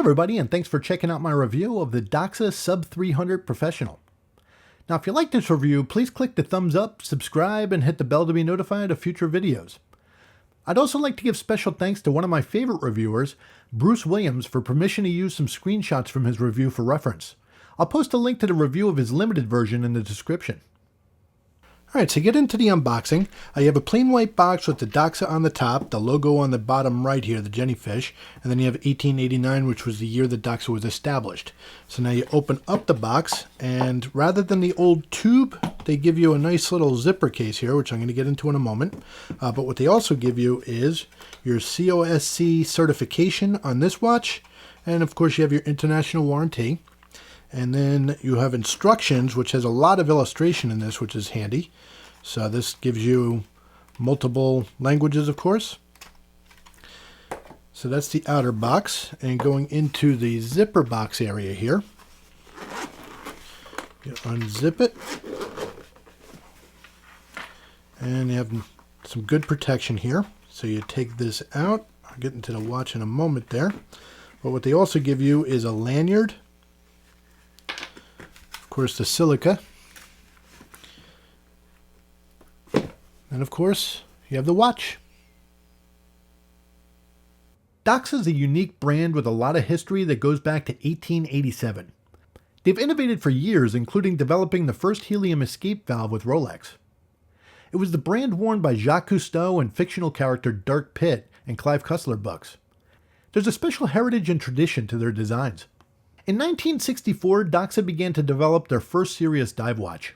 everybody, and thanks for checking out my review of the Doxa Sub 300 Professional. Now, if you like this review, please click the thumbs up, subscribe, and hit the bell to be notified of future videos. I'd also like to give special thanks to one of my favorite reviewers, Bruce Williams, for permission to use some screenshots from his review for reference. I'll post a link to the review of his limited version in the description. Alright, so get into the unboxing. You have a plain white box with the Doxa on the top, the logo on the bottom right here, the Jennyfish, and then you have 1889, which was the year the Doxa was established. So now you open up the box, and rather than the old tube, they give you a nice little zipper case here, which I'm going to get into in a moment. But what they also give you is your COSC certification on this watch, and of course you have your international warranty. And then you have instructions, which has a lot of illustration in this, which is handy. So this gives you multiple languages, of course. So that's the outer box. And going into the zipper box area here, you unzip it. And you have some good protection here. So you take this out. I'll get into the watch in a moment there. But what they also give you is a lanyard. Of course, the silica, and of course you have the watch. Doxa is a unique brand with a lot of history that goes back to 1887. They've innovated for years, including developing the first helium escape valve with Rolex. It was the brand worn by Jacques Cousteau and fictional character Dirk Pitt and Clive Cussler books. There's a special heritage and tradition to their designs. In 1964, Doxa began to develop their first serious dive watch.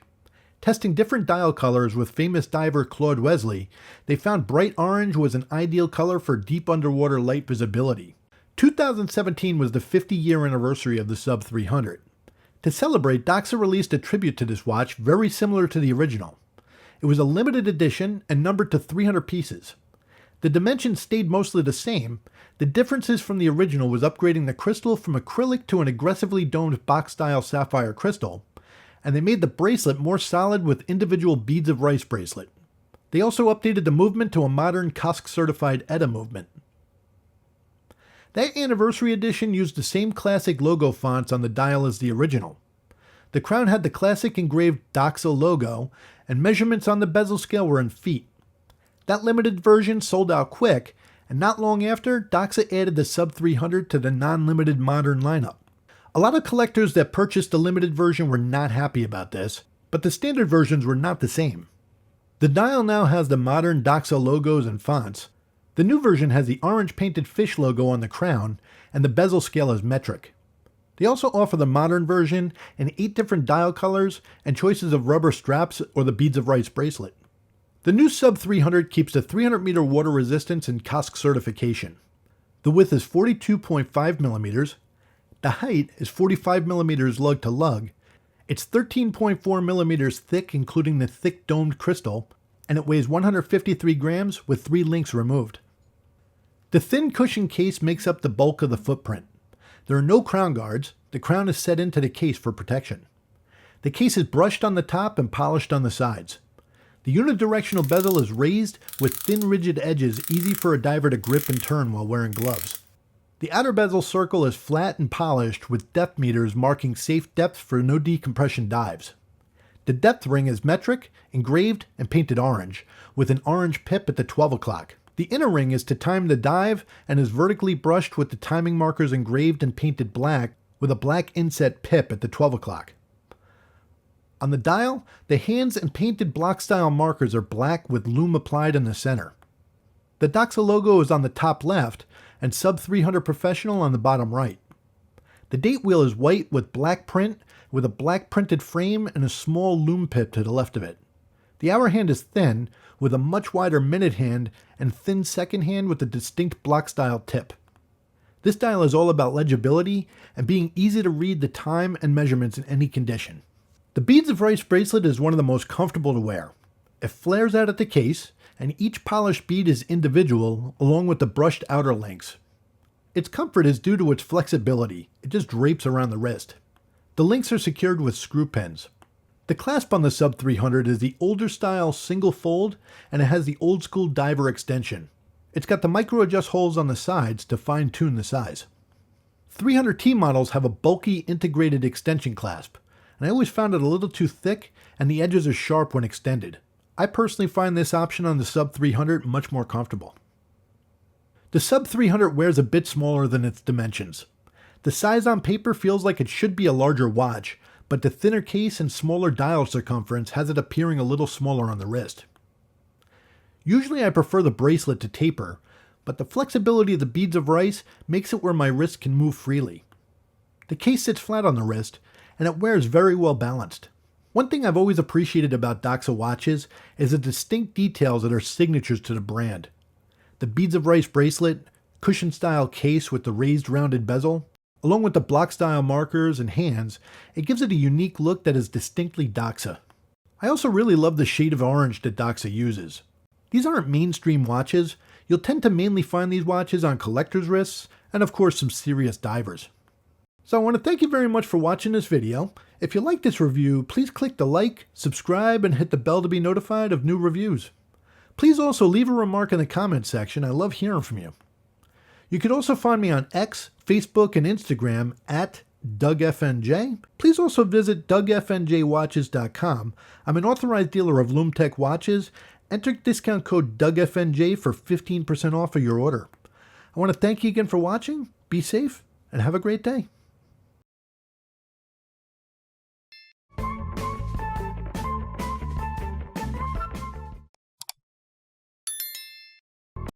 Testing different dial colors with famous diver Claude Wesley, they found bright orange was an ideal color for deep underwater light visibility. 2017 was the 50-year anniversary of the Sub 300. To celebrate, Doxa released a tribute to this watch very similar to the original. It was a limited edition and numbered to 300 pieces. The dimensions stayed mostly the same. The differences from the original was upgrading the crystal from acrylic to an aggressively domed box-style sapphire crystal, and they made the bracelet more solid with individual beads of rice bracelet. They also updated the movement to a modern COSC Certified ETA movement. That anniversary edition used the same classic logo fonts on the dial as the original. The crown had the classic engraved Doxa logo, and measurements on the bezel scale were in feet. That limited version sold out quick, and not long after, Doxa added the Sub 300 to the non-limited modern lineup. A lot of collectors that purchased the limited version were not happy about this, but the standard versions were not the same. The dial now has the modern Doxa logos and fonts. The new version has the orange painted fish logo on the crown, and the bezel scale is metric. They also offer the modern version in 8 different dial colors and choices of rubber straps or the beads of rice bracelet. The new Sub 300 keeps the 300-meter water resistance and COSC certification. The width is 42.5 millimeters. The height is 45 millimeters lug to lug. It's 13.4 millimeters thick, including the thick domed crystal, and it weighs 153 grams with 3 links removed. The thin cushion case makes up the bulk of the footprint. There are no crown guards. The crown is set into the case for protection. The case is brushed on the top and polished on the sides. The unidirectional bezel is raised with thin rigid edges easy for a diver to grip and turn while wearing gloves. The outer bezel circle is flat and polished with depth meters marking safe depth for no decompression dives. The depth ring is metric, engraved, and painted orange, with an orange pip at the 12 o'clock. The inner ring is to time the dive and is vertically brushed with the timing markers engraved and painted black with a black inset pip at the 12 o'clock. On the dial, the hands and painted block-style markers are black with lume applied in the center. The Doxa logo is on the top left and Sub 300 Professional on the bottom right. The date wheel is white with black print with a black printed frame and a small lume pip to the left of it. The hour hand is thin with a much wider minute hand and thin second hand with a distinct block-style tip. This dial is all about legibility and being easy to read the time and measurements in any condition. The beads of rice bracelet is one of the most comfortable to wear. It flares out at the case, and each polished bead is individual, along with the brushed outer links. Its comfort is due to its flexibility. It just drapes around the wrist. The links are secured with screw pins. The clasp on the Sub 300 is the older style single fold, and it has the old school diver extension. It's got the micro adjust holes on the sides to fine tune the size. 300T models have a bulky integrated extension clasp, and I always found it a little too thick and the edges are sharp when extended. I personally find this option on the Sub 300 much more comfortable. The Sub 300 wears a bit smaller than its dimensions. The size on paper feels like it should be a larger watch, but the thinner case and smaller dial circumference has it appearing a little smaller on the wrist. Usually I prefer the bracelet to taper, but the flexibility of the beads of rice makes it where my wrist can move freely. The case sits flat on the wrist, and it wears very well balanced. One thing I've always appreciated about Doxa watches is the distinct details that are signatures to the brand. The beads of rice bracelet, cushion-style case with the raised rounded bezel, along with the block-style markers and hands, it gives it a unique look that is distinctly Doxa. I also really love the shade of orange that Doxa uses. These aren't mainstream watches. You'll tend to mainly find these watches on collectors' wrists, and of course some serious divers. So I want to thank you very much for watching this video. If you like this review, please click the like, subscribe, and hit the bell to be notified of new reviews. Please also leave a remark in the comments section. I love hearing from you. You could also find me on X, Facebook, and Instagram at DougFNJ. Please also visit DougFNJWatches.com. I'm an authorized dealer of Lumtech watches. Enter discount code DougFNJ for 15% off of your order. I want to thank you again for watching. Be safe and have a great day.